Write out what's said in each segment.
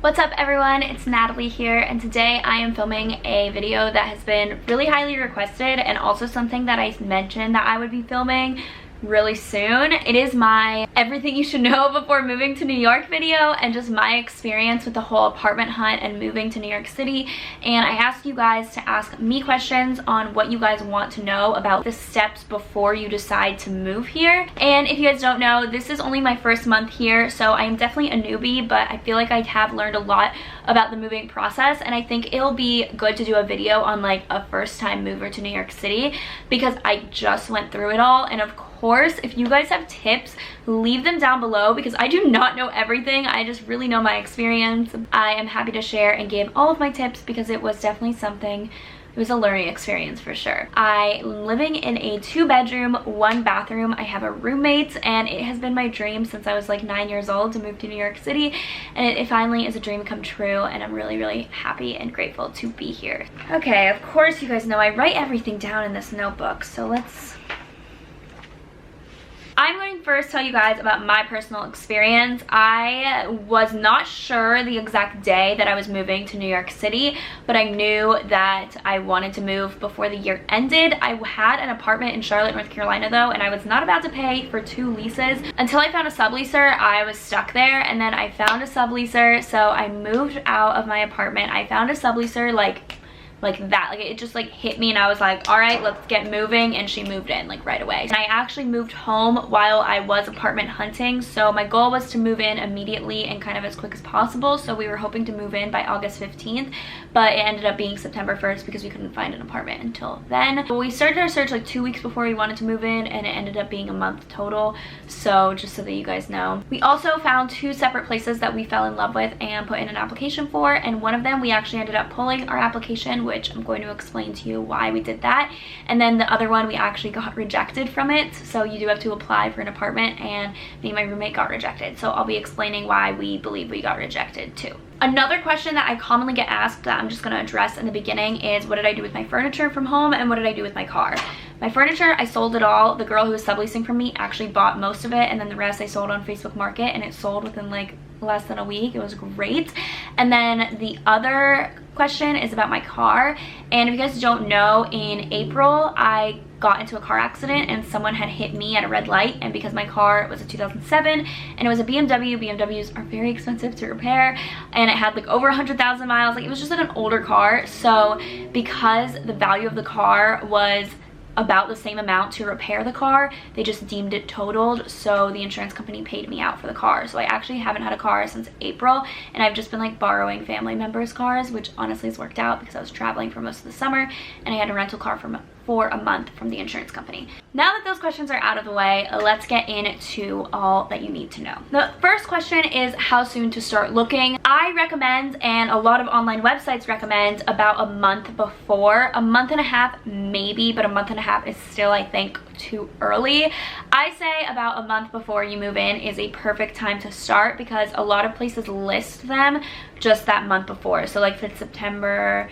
What's up everyone, it's Natalie here, and today I am filming a video that has been really highly requested and also something that I mentioned that I would be filming really soon. It is my everything you should know before moving to New York video and just my experience with the whole apartment hunt and moving to New York City. And I asked you guys to ask me questions on what you guys want to know about the steps before you decide to move here. And if you guys don't know, this is only my first month here, so I am definitely a newbie, but I feel like I have learned a lot about the moving process, and I think it'll be good to do a video on like a first time mover to New York City because I just went through it all. And of course, if you guys have tips, leave them down below because I do not know everything. I just really know my experience. I am happy to share and give all of my tips because it was definitely something. It was a learning experience for sure. I'm living in a 2-bedroom, 1-bathroom. I have a roommate, and it has been my dream since I was like 9 years old to move to New York City, and it finally is a dream come true, and I'm really happy and grateful to be here. Okay, of course you guys know I write everything down in this notebook, so I'm going to first tell you guys about my personal experience. I was not sure the exact day that I was moving to New York City, but I knew that I wanted to move before the year ended. I had an apartment in Charlotte, North Carolina though, and I was not about to pay for 2 leases. Until I found a subleaser, I was stuck there, and then I found a subleaser, so I moved out of my apartment. I found a subleaser like that, like it just like hit me, and I was like, all right, let's get moving, and she moved in like right away. And I actually moved home while I was apartment hunting, so my goal was to move in immediately and kind of as quick as possible. So we were hoping to move in by August 15th, but it ended up being September 1st because we couldn't find an apartment until then. But we started our search like 2 weeks before we wanted to move in, and it ended up being a month total, so just so that you guys know. We also found 2 separate places that we fell in love with and put in an application for, and one of them we actually ended up pulling our application, which I'm going to explain to you why we did that. And then the other one we actually got rejected from it, so you do have to apply for an apartment, and me and my roommate got rejected, so I'll be explaining why we believe we got rejected too. Another question that I commonly get asked that I'm just going to address in the beginning is, what did I do with my furniture from home and what did I do with my car? My furniture, I sold it all. The girl who was subleasing from me actually bought most of it, and then the rest I sold on Facebook Market, and it sold within like less than a week. It was great. And then the other question is about my car, and if you guys don't know, in April I got into a car accident and someone had hit me at a red light, and because my car was a 2007 and it was a BMW, BMWs are very expensive to repair, and it had like over 100,000 miles, like it was just like an older car, so because the value of the car was about the same amount to repair the car, they just deemed it totaled, so the insurance company paid me out for the car. So I actually haven't had a car since April, and I've just been like borrowing family members' cars, which honestly has worked out because I was traveling for most of the summer and I had a rental car for a month from the insurance company. Now that those questions are out of the way, let's get into all that you need to know. The first question is how soon to start looking. I recommend, and a lot of online websites recommend, about a month before. A month and a half maybe, but a month and a half is still, I think, too early. I say about a month before you move in is a perfect time to start because a lot of places list them just that month before. So like if it's September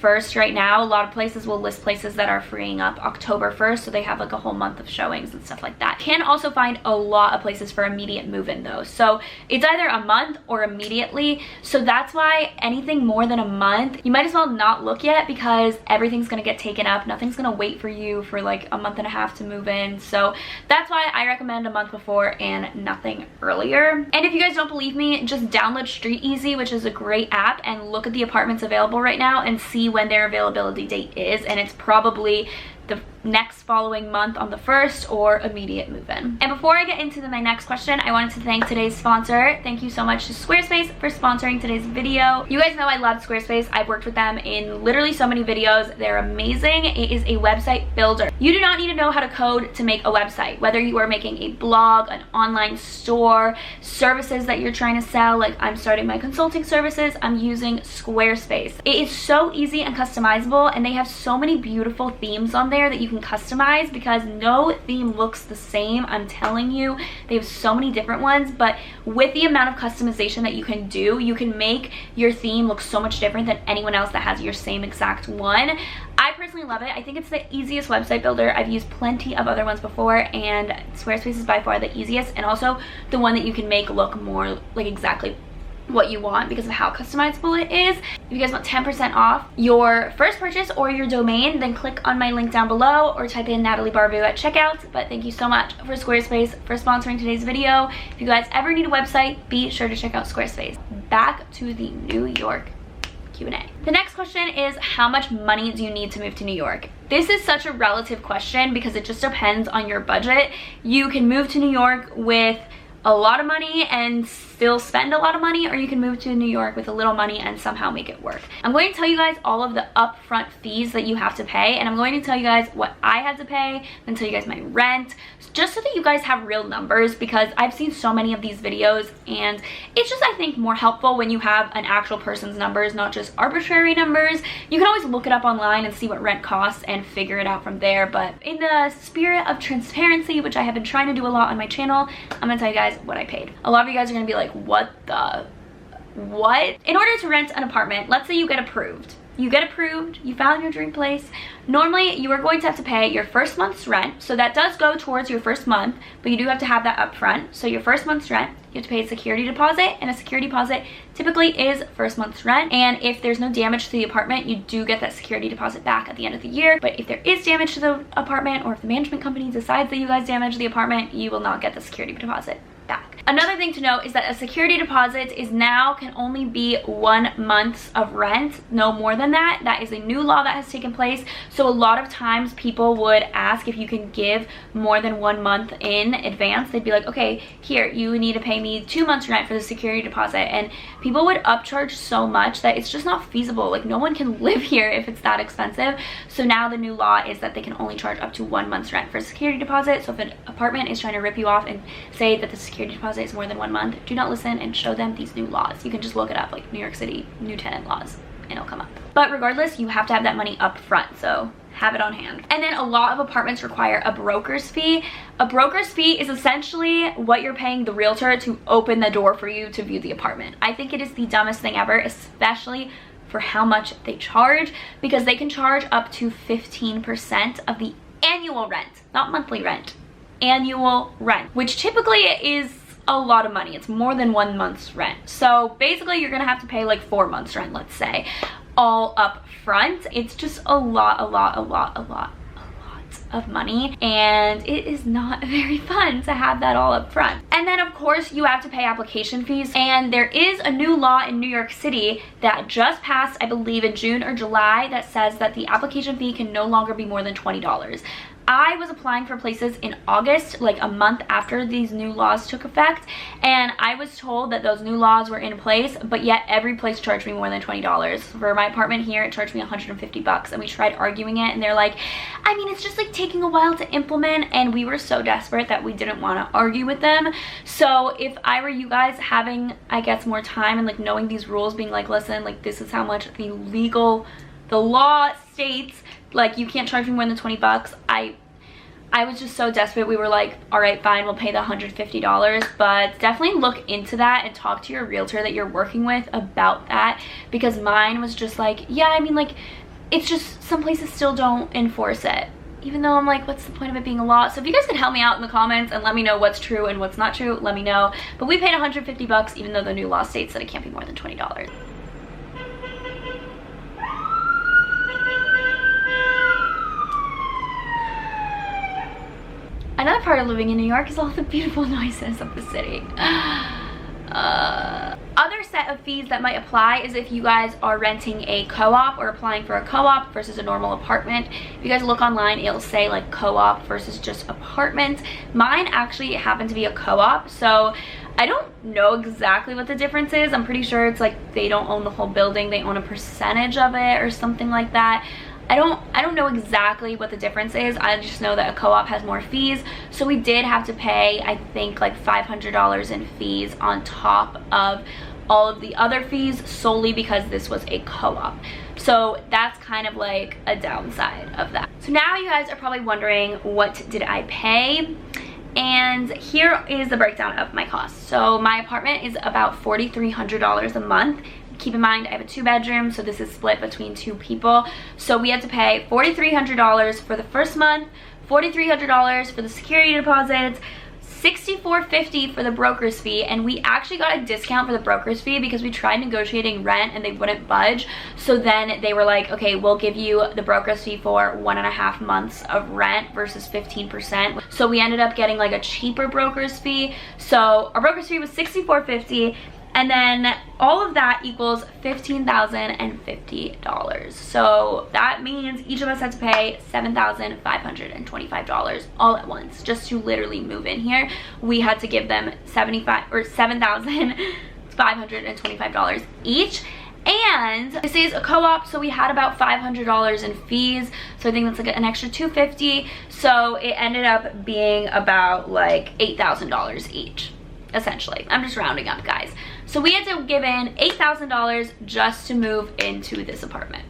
1st right now, a lot of places will list places that are freeing up October 1st, so they have like a whole month of showings and stuff like that. Can also find a lot of places for immediate move-in though, so it's either a month or immediately, so that's why anything more than a month, you might as well not look yet because everything's gonna get taken up. Nothing's gonna wait for you for like a month and a half to move in, so that's why I recommend a month before and nothing earlier. And if you guys don't believe me, just download Street Easy, which is a great app, and look at the apartments available right now and see when their availability date is, and it's probably the next following month on the 1st or immediate move-in. And before I get into my next question, I wanted to thank today's sponsor. Thank you so much to Squarespace for sponsoring today's video. You guys know I love Squarespace. I've worked with them in literally so many videos. They're amazing. It is a website builder. You do not need to know how to code to make a website. Whether you are making a blog, an online store, services that you're trying to sell, like I'm starting my consulting services, I'm using Squarespace. It is so easy and customizable, and they have so many beautiful themes on there that you can customize because no theme looks the same. I'm telling you, they have so many different ones, but with the amount of customization that you can do, you can make your theme look so much different than anyone else that has your same exact one. I personally love it. I think it's the easiest website builder. I've used plenty of other ones before, and Squarespace is by far the easiest, and also the one that you can make look more like exactly what you want because of how customizable it is. If you guys want 10% off your first purchase or your domain, then click on my link down below or type in Natalie Barbu at checkout. But thank you so much for Squarespace for sponsoring today's video. If you guys ever need a website, be sure to check out Squarespace. Back to the New York Q&A. The next question is, how much money do you need to move to New York? This is such a relative question because it just depends on your budget. You can move to New York with a lot of money and still spend a lot of money, or you can move to New York with a little money and somehow make it work. I'm going to tell you guys all of the upfront fees that you have to pay, and I'm going to tell you guys what I had to pay, then tell you guys my rent, just so that you guys have real numbers, because I've seen so many of these videos and it's just, I think, more helpful when you have an actual person's numbers, not just arbitrary numbers. You can always look it up online and see what rent costs and figure it out from there, but in the spirit of transparency, which I have been trying to do a lot on my channel, I'm gonna tell you guys what I paid. A lot of you guys are gonna be like, what? In order to rent an apartment, let's say you get approved. You get approved, you found your dream place. Normally, you are going to have to pay your first month's rent. So that does go towards your first month, but you do have to have that up front. So your first month's rent, you have to pay a security deposit, and a security deposit typically is first month's rent. And if there's no damage to the apartment, you do get that security deposit back at the end of the year. But if there is damage to the apartment, or if the management company decides that you guys damaged the apartment, you will not get the security deposit back. Another thing to note is that a security deposit can only be 1 month of rent, no more than that. That is a new law that has taken place. So a lot of times people would ask if you can give more than 1 month in advance. They'd be like, okay, here, you need to pay me 2 months rent for the security deposit. And people would upcharge so much that it's just not feasible. Like, no one can live here if it's that expensive. So now the new law is that they can only charge up to 1 month's rent for a security deposit. So if an apartment is trying to rip you off and say that the security deposit is more than 1 month, do not listen and show them these new laws. You can just look it up, like New York City new tenant laws, and it'll come up. But regardless, you have to have that money up front, so have it on hand. And then a lot of apartments require a broker's fee. A broker's fee is essentially what you're paying the realtor to open the door for you to view the apartment. I think it is the dumbest thing ever, especially for how much they charge, because they can charge up to 15% of the annual rent, not monthly rent, annual rent, which typically is a lot of money. It's more than 1 month's rent. So basically you're gonna have to pay like 4 months rent, let's say, all up front. It's just a lot of money, and it is not very fun to have that all up front. And then of course you have to pay application fees, and there is a new law in New York City that just passed, I believe in June or July, that says that the application fee can no longer be more than $20. I was applying for places in August, like a month after these new laws took effect, and I was told that those new laws were in place, but yet every place charged me more than $20. For my apartment here, it charged me $150, and we tried arguing it, and they're like, I mean, it's just like taking a while to implement, and we were so desperate that we didn't want to argue with them. So if I were you guys, having, I guess, more time and like knowing these rules, being like, listen, like this is how much the law states, like you can't charge me more than 20 bucks. I was just so desperate. We were like, all right, fine, we'll pay the $150, but definitely look into that and talk to your realtor that you're working with about that, because mine was just like, yeah, I mean, like, it's just some places still don't enforce it, even though I'm like, what's the point of it being a law? So if you guys could help me out in the comments and let me know what's true and what's not true, let me know. But we paid $150 even though the new law states that it can't be more than $20. Another part of living in New York is all the beautiful noises of the city. Other set of fees that might apply is if you guys are renting a co-op or applying for a co-op versus a normal apartment. If you guys look online, it'll say like co-op versus just apartment. Mine actually happened to be a co-op, so I don't know exactly what the difference is. I'm pretty sure it's like they don't own the whole building, they own a percentage of it or something like that. I don't know exactly what the difference is. I just know that a co-op has more fees. So we did have to pay, I think, like $500 in fees on top of all of the other fees, solely because this was a co-op. So that's kind of like a downside of that. So now you guys are probably wondering, what did I pay? And here is the breakdown of my costs. So my apartment is about $4,300 a month. Keep in mind, I have a 2-bedroom, so this is split between 2 people. So we had to pay $4,300 for the first month, $4,300 for the security deposits, $64.50 for the broker's fee, and we actually got a discount for the broker's fee because we tried negotiating rent and they wouldn't budge. So then they were like, okay, we'll give you the broker's fee for 1.5 months of rent versus 15%. So we ended up getting like a cheaper broker's fee. So our broker's fee was $64.50, and then all of that equals $15,050. So that means each of us had to pay $7,525 all at once just to literally move in here. We had to give them $7,525 each. And this is a co-op, so we had about $500 in fees, so I think that's like an extra $250. So it ended up being about like $8,000 each, essentially. I'm just rounding up, guys. So we had to give in $8,000 just to move into this apartment.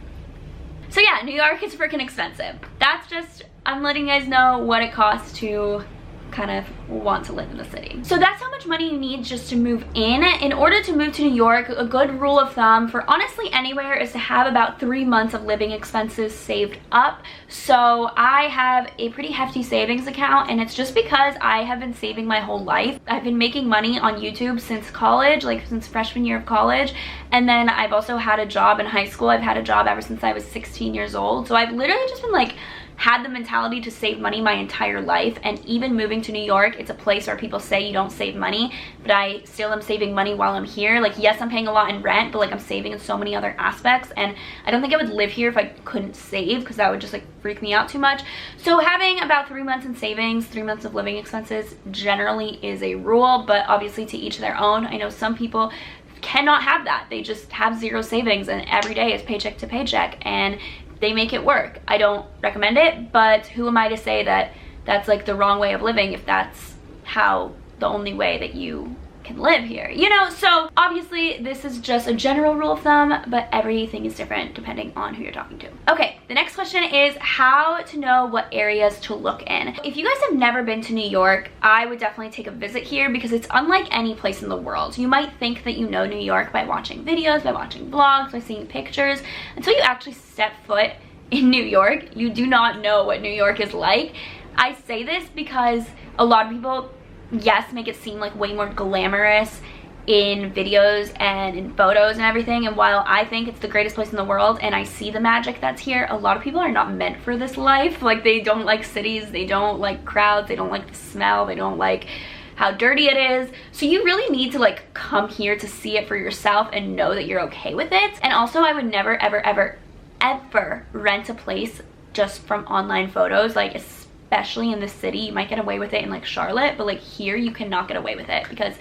So yeah, New York is freaking expensive. That's just, I'm letting you guys know what it costs to kind of want to live in the city. So that's how much money you need just to move in. In order to move to New York, a good rule of thumb for honestly anywhere is to have about 3 months of living expenses saved up. So I have a pretty hefty savings account, and it's just because I have been saving my whole life. I've been making money on YouTube since college, like since freshman year of college. And then I've also had a job in high school. I've had a job ever since I was 16 years old. So I've literally just been like, had the mentality to save money my entire life. And even moving to New York, it's a place where people say you don't save money, but I still am saving money while I'm here. Like, yes, I'm paying a lot in rent, but like I'm saving in so many other aspects, and I don't think I would live here if I couldn't save, because that would just like freak me out too much. So having about 3 months in savings, 3 months of living expenses generally is a rule, but obviously to each their own. I know some people cannot have that. They just have zero savings and every day is paycheck to paycheck, and they make it work. I don't recommend it, but who am I to say that that's like the wrong way of living if that's how the only way that you can live here, you know? So obviously this is just a general rule of thumb, but everything is different depending on who you're talking to. Okay, the next question is how to know what areas to look in. If you guys have never been to New York, I would definitely take a visit here because it's unlike any place in the world. You might think that you know New York by watching videos, by watching vlogs, by seeing pictures. Until you actually step foot in New York, you do not know what New York is like. I say this because a lot of people, yes, make it seem like way more glamorous in videos and in photos and everything, and while I think it's the greatest place in the world and I see the magic that's here, a lot of people are not meant for this life. Like, they don't like cities, they don't like crowds, they don't like the smell, they don't like how dirty it is. So you really need to like come here to see it for yourself and know that you're okay with it. And also, I would never ever rent a place just from online photos, like especially in the city. You might get away with it in like Charlotte, but like here you cannot get away with it because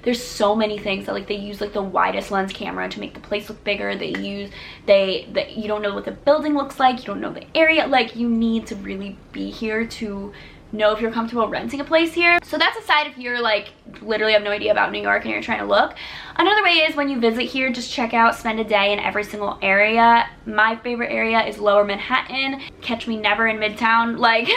there's so many things that like they use like the widest lens camera to make the place look bigger. You don't know what the building looks like, you don't know the area. Like, you need to really be here to know if you're comfortable renting a place here. So that's aside if you're like literally have no idea about New York and you're trying to look. Another way is when you visit here, just check out, spend a day in every single area. My favorite area is Lower Manhattan. Catch me never in Midtown, like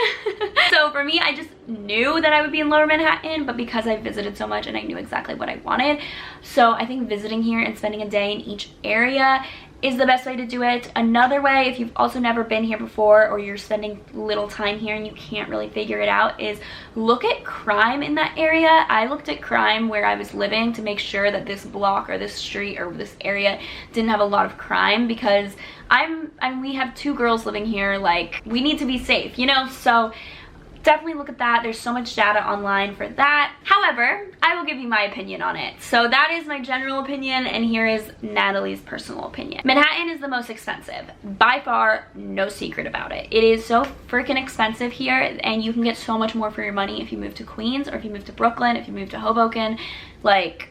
so for me, I just knew that I would be in Lower Manhattan, but because I visited so much and I knew exactly what I wanted, so I think visiting here and spending a day in each area is the best way to do it. Another way, if you've also never been here before or you're spending little time here and you can't really figure it out, is look at crime in that area. I looked at crime where I was living to make sure that this block or this street or this area didn't have a lot of crime, because we have 2 girls living here, like, we need to be safe, you know? So definitely look at that. There's so much data online for that. However, I will give you my opinion on it. So that is my general opinion, and here is Natalie's personal opinion. Manhattan is the most expensive. By far, no secret about it. It is so freaking expensive here, and you can get so much more for your money if you move to Queens, or if you move to Brooklyn, if you move to Hoboken. Like,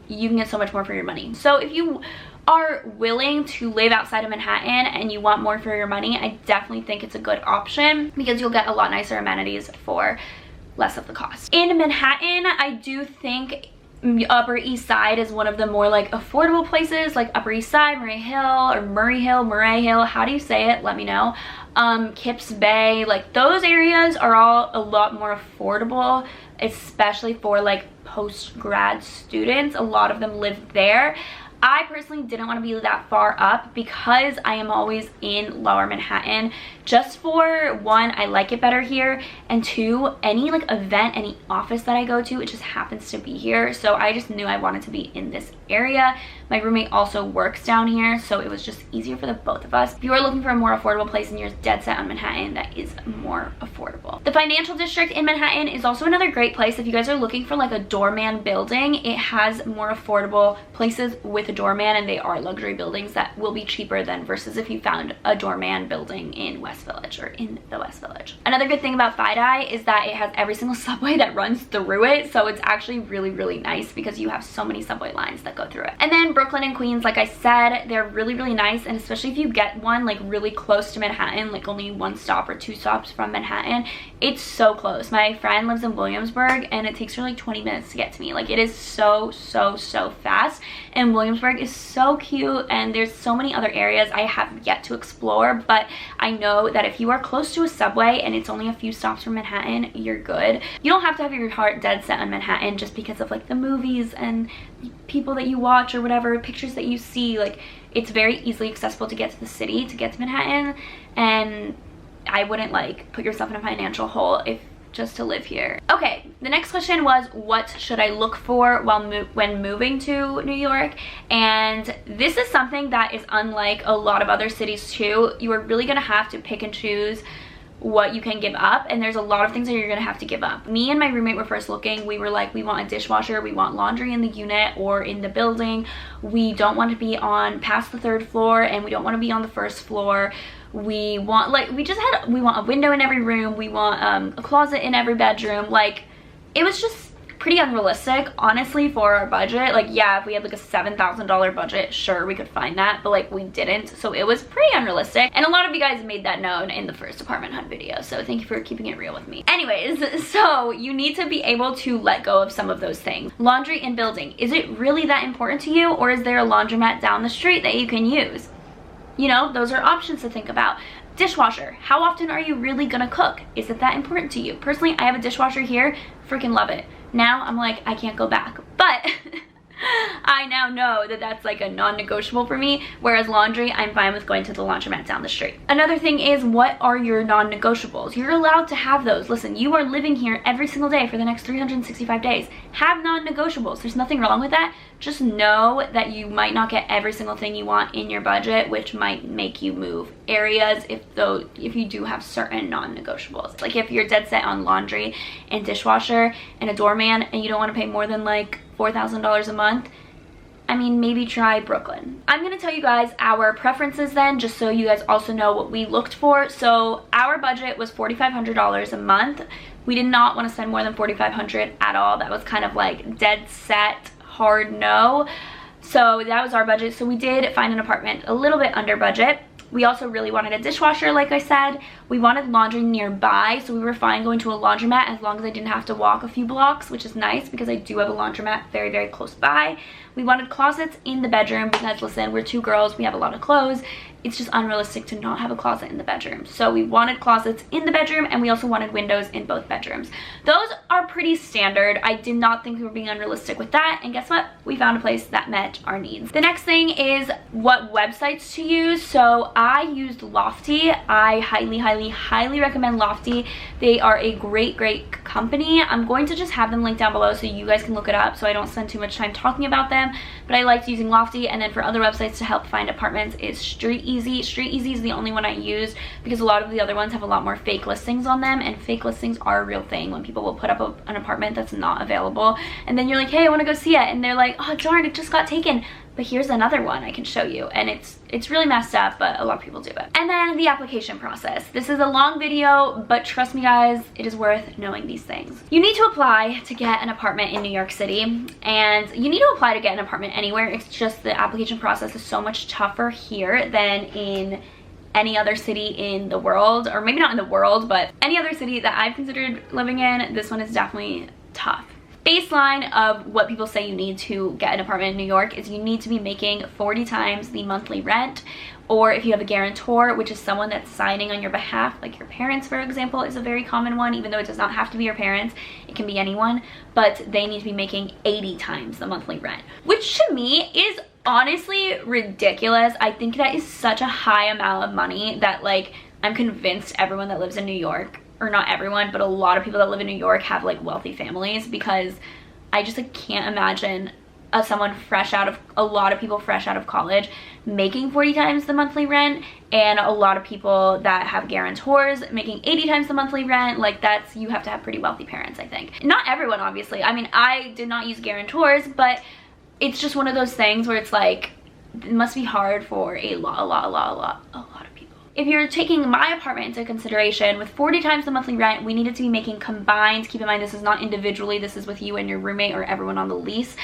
you can get so much more for your money. So if you are willing to live outside of Manhattan and you want more for your money, I definitely think it's a good option because you'll get a lot nicer amenities for less of the cost. In Manhattan, I do think Upper East Side is one of the more like affordable places, like Upper East Side, Murray Hill, how do you say it? Let me know. Kips Bay, like those areas are all a lot more affordable, especially for like post-grad students. A lot of them live there. I personally didn't want to be that far up because I am always in lower Manhattan. Just for one, I like it better here, and two, any like event, any office that I go to, it just happens to be here. So I just knew I wanted to be in this area. My roommate also works down here, so it was just easier for the both of us. If you are looking for a more affordable place and you're dead set on Manhattan, that is more affordable. The financial district in Manhattan is also another great place. If you guys are looking for like a doorman building, it has more affordable places with a doorman, and they are luxury buildings that will be cheaper than versus if you found a doorman building in West Village or in the West Village. Another good thing about FiDi is that it has every single subway that runs through it, so it's actually really, really nice because you have so many subway lines that go through it. And then Brooklyn and Queens, like I said, they're really, really nice, and especially if you get one like really close to Manhattan, like only 1 stop or 2 stops from Manhattan, it's so close. My friend lives in Williamsburg and it takes her like 20 minutes to get to me. Like it is so fast, and Williamsburg is so cute, and there's so many other areas I have yet to explore, but I know that if you are close to a subway and it's only a few stops from Manhattan, you're good. You don't have to have your heart dead set on Manhattan just because of like the movies and people that you watch or whatever, pictures that you see. Like it's very easily accessible to get to the city, to get to Manhattan, and I wouldn't like put yourself in a financial hole if just to live here. Okay, the next question was, what should I look for when moving to New York? And this is something that is unlike a lot of other cities too. You are really gonna have to pick and choose what you can give up, and there's a lot of things that you're gonna have to give up. Me and my roommate were first looking. We were like, we want a dishwasher, we want laundry in the unit or in the building, we don't want to be on past the 3rd floor, and we don't want to be on the 1st floor. We want like we want a window in every room, we want a closet in every bedroom. Like it was just pretty unrealistic, honestly, for our budget. Like yeah, if we had like a $7,000 budget, sure, we could find that, but like we didn't, so it was pretty unrealistic. And a lot of you guys made that known in the first apartment hunt video, so thank you for keeping it real with me. Anyways, so you need to be able to let go of some of those things. Laundry and building, is it really that important to you, or is there a laundromat down the street that you can use? You know, those are options to think about. Dishwasher, how often are you really gonna cook? Is it that important to you? Personally, I have a dishwasher here, freaking love it. Now I'm like, I can't go back, but I now know that that's like a non-negotiable for me, whereas laundry, I'm fine with going to the laundromat down the street. Another thing is, what are your non-negotiables? You're allowed to have those. Listen, you are living here every single day for the next 365 days. Have non-negotiables. There's nothing wrong with that. Just know that you might not get every single thing you want in your budget, which might make you move areas if you do have certain non-negotiables. Like if you're dead set on laundry and dishwasher and a doorman and you don't want to pay more than like $4,000 a month, I mean, maybe try Brooklyn. I'm gonna tell you guys our preferences then, just so you guys also know what we looked for. So our budget was $4,500 a month. We did not want to spend more than $4,500 at all. That was kind of like dead set, hard no. So that was our budget. So we did find an apartment a little bit under budget. We also really wanted a dishwasher, like I said. We wanted laundry nearby, so we were fine going to a laundromat as long as I didn't have to walk a few blocks, which is nice because I do have a laundromat very, very close by. We wanted closets in the bedroom because, listen, we're 2 girls, we have a lot of clothes. It's just unrealistic to not have a closet in the bedroom. So we wanted closets in the bedroom, and we also wanted windows in both bedrooms. Those are pretty standard. I did not think we were being unrealistic with that, and guess what? We found a place that met our needs. The next thing is what websites to use. So I used Lofty. I highly recommend Lofty. They are a great company. I'm going to just have them linked down below so you guys can look it up so I don't spend too much time talking about them, but I liked using Lofty. And then for other websites to help find apartments is Street Easy. Street Easy is the only one I use because a lot of the other ones have a lot more fake listings on them, and fake listings are a real thing when people will put up an apartment that's not available, and then you're like, hey, I want to go see it, and they're like, oh darn, it just got taken, but here's another one I can show you. And it's really messed up, but a lot of people do it. And then the application process. This is a long video, but trust me guys, it is worth knowing these things. You need to apply to get an apartment in New York City, and you need to apply to get an apartment anywhere. It's just the application process is so much tougher here than in any other city in the world, or maybe not in the world, but any other city that I've considered living in. This one is definitely tough. Baseline of what people say you need to get an apartment in New York is you need to be making 40 times the monthly rent, or if you have a guarantor, which is someone that's signing on your behalf, like your parents, for example, is a very common one, even though it does not have to be your parents, it can be anyone, but they need to be making 80 times the monthly rent, which to me is honestly ridiculous. I think that is such a high amount of money that like I'm convinced everyone that lives in New York, or not everyone, but a lot of people that live in New York have like wealthy families, because I just like can't imagine someone fresh out of, a lot of people fresh out of college making 40 times the monthly rent, and a lot of people that have guarantors making 80 times the monthly rent. Like that's, you have to have pretty wealthy parents, I think. Not everyone, obviously. I mean, I did not use guarantors, but it's just one of those things where it's like, it must be hard for a lot of people. If you're taking my apartment into consideration, with 40 times the monthly rent, we needed to be making combined, keep in mind this is not individually, this is with you and your roommate or everyone on the lease,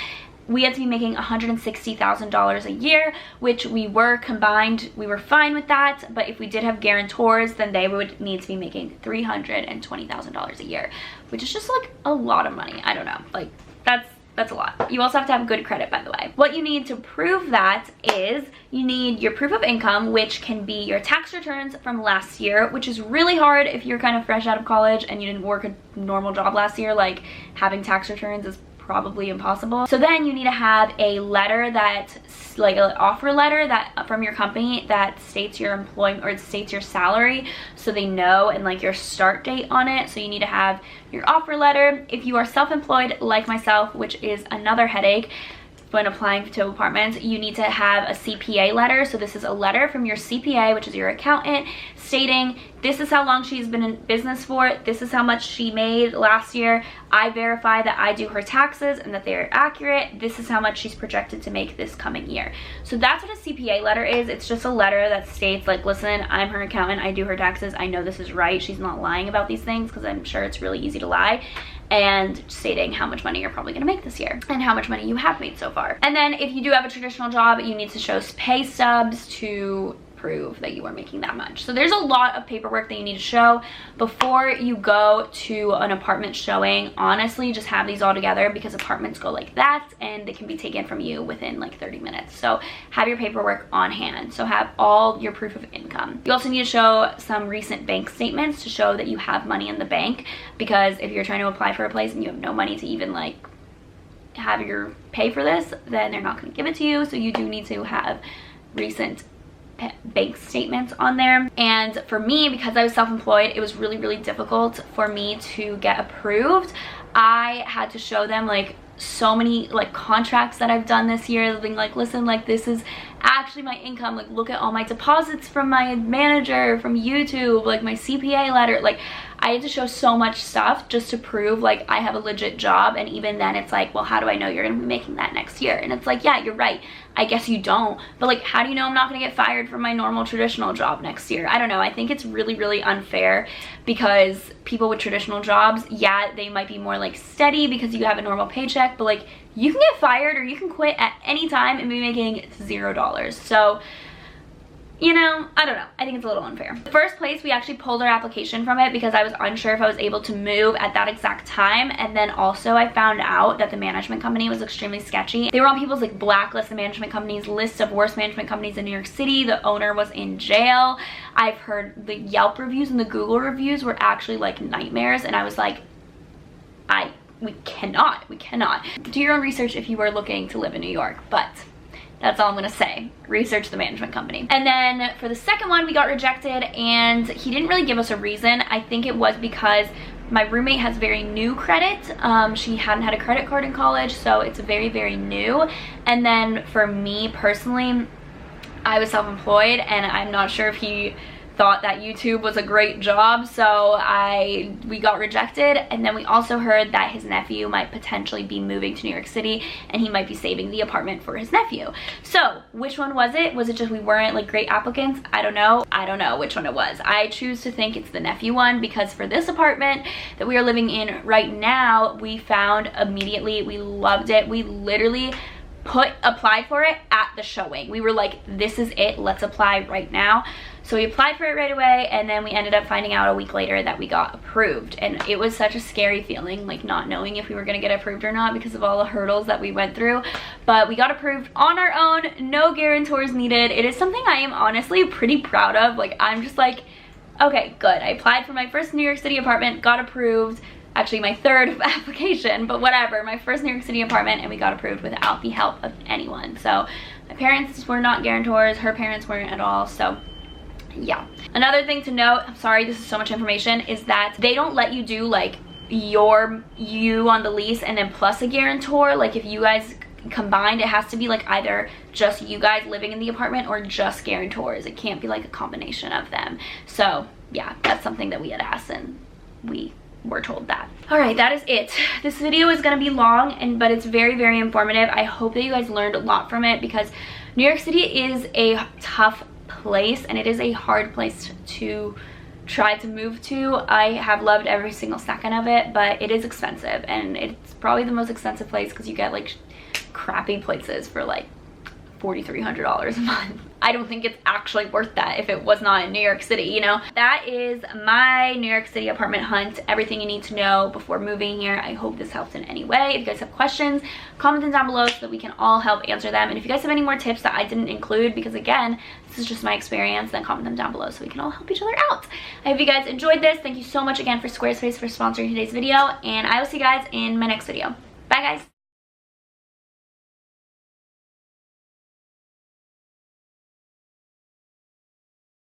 we had to be making $160,000 a year, which we were combined, we were fine with that. But if we did have guarantors, then they would need to be making $320,000 a year, which is just like a lot of money. I don't know, like that's a lot. You also have to have good credit, by the way. What you need to prove that is you need your proof of income, which can be your tax returns from last year, which is really hard if you're kind of fresh out of college and you didn't work a normal job last year. Like having tax returns is probably impossible. So then you need to have a letter that, like an offer letter that from your company that states your employment, or it states your salary, so they know, and like your start date on it. So you need to have your offer letter. If you are self-employed like myself, which is another headache when applying to apartments, you need to have a CPA letter. So this is a letter from your CPA, which is your accountant, stating this is how long she's been in business for, this is how much she made last year, I verify that I do her taxes and that they are accurate, this is how much she's projected to make this coming year. So that's what a CPA letter is. It's just a letter that states like, listen, I'm her accountant, I do her taxes, I know this is right, she's not lying about these things, because I'm sure it's really easy to lie, and stating how much money you're probably going to make this year and how much money you have made so far. And then if you do have a traditional job, you need to show pay stubs to prove that you are making that much. So there's a lot of paperwork that you need to show before you go to an apartment showing. Honestly, just have these all together, because apartments go like that and they can be taken from you within like 30 minutes. So have your paperwork on hand. So have all your proof of income. You also need to show some recent bank statements to show that you have money in the bank, because if you're trying to apply for a place and you have no money to even like have your pay for this, then they're not going to give it to you. So you do need to have recent bank statements on there. And for me, because I was self-employed, it was really difficult for me to get approved. I had to show them like so many like contracts that I've done this year, being like, listen, like this is actually my income, like look at all my deposits from my manager, from YouTube, like my CPA letter. Like I had to show so much stuff just to prove like I have a legit job. And even then it's like, well, how do I know you're gonna be making that next year? And it's like, yeah, you're right, I guess you don't, but like how do you know I'm not gonna get fired from my normal traditional job next year? I don't know. I think it's really unfair, because people with traditional jobs, yeah, they might be more like steady because you have a normal paycheck, but like you can get fired or you can quit at any time and be making $0. So, you know, I don't know. I think it's a little unfair. The first place, we actually pulled our application from it because I was unsure if I was able to move at that exact time. And then also I found out that the management company was extremely sketchy. They were on people's like blacklist of management companies, list of worst management companies in New York City. The owner was in jail. I've heard the Yelp reviews and the Google reviews were actually like nightmares. And I was like, we cannot do your own research if you are looking to live in New York. But that's all I'm gonna say. Research the management company. And then for the second one, we got rejected, and he didn't really give us a reason. I think it was because my roommate has very new credit. She hadn't had a credit card in college, so it's very new. And then for me personally, I was self-employed, and I'm not sure if he thought that YouTube was a great job, so we got rejected. And then we also heard that his nephew might potentially be moving to New York City, and he might be saving the apartment for his nephew. So which one was it? Was it just we weren't like great applicants? I don't know which one it was. I choose to think it's the nephew one, because for this apartment that we are living in right now, we found immediately, we loved it. We literally applied for it at the showing. We were like, this is it, let's apply right now. So we applied for it right away, and then we ended up finding out a week later that we got approved. And it was such a scary feeling, like not knowing if we were gonna get approved or not because of all the hurdles that we went through. But we got approved on our own, no guarantors needed. It is something I am honestly pretty proud of. Like I'm just like, okay, good. I applied for my first New York City apartment, got approved. Actually my third application, but whatever, my first New York City apartment, and we got approved without the help of anyone. So My parents were not guarantors, her parents weren't at all, so yeah. Another thing to note, I'm sorry this is so much information, is that they don't let you do like you on the lease and then plus a guarantor. Like if you guys combined, it has to be like either just you guys living in the apartment or just guarantors. It can't be like a combination of them. So yeah, that's something that we had asked and we were told that. All right, that is it. This video is gonna be long, but it's very, very informative. I hope that you guys learned a lot from it, because New York City is a tough place and it is a hard place to try to move to. I have loved every single second of it, but it is expensive, and it's probably the most expensive place because you get like crappy places for like $4,300 a month. I don't think it's actually worth that if it was not in New York City, you know? That is my New York City apartment hunt. Everything you need to know before moving here. I hope this helps in any way. If you guys have questions, comment them down below so that we can all help answer them. And if you guys have any more tips that I didn't include, because again, this is just my experience, then comment them down below so we can all help each other out. I hope you guys enjoyed this. Thank you so much again for Squarespace for sponsoring today's video, and I will see you guys in my next video. Bye guys.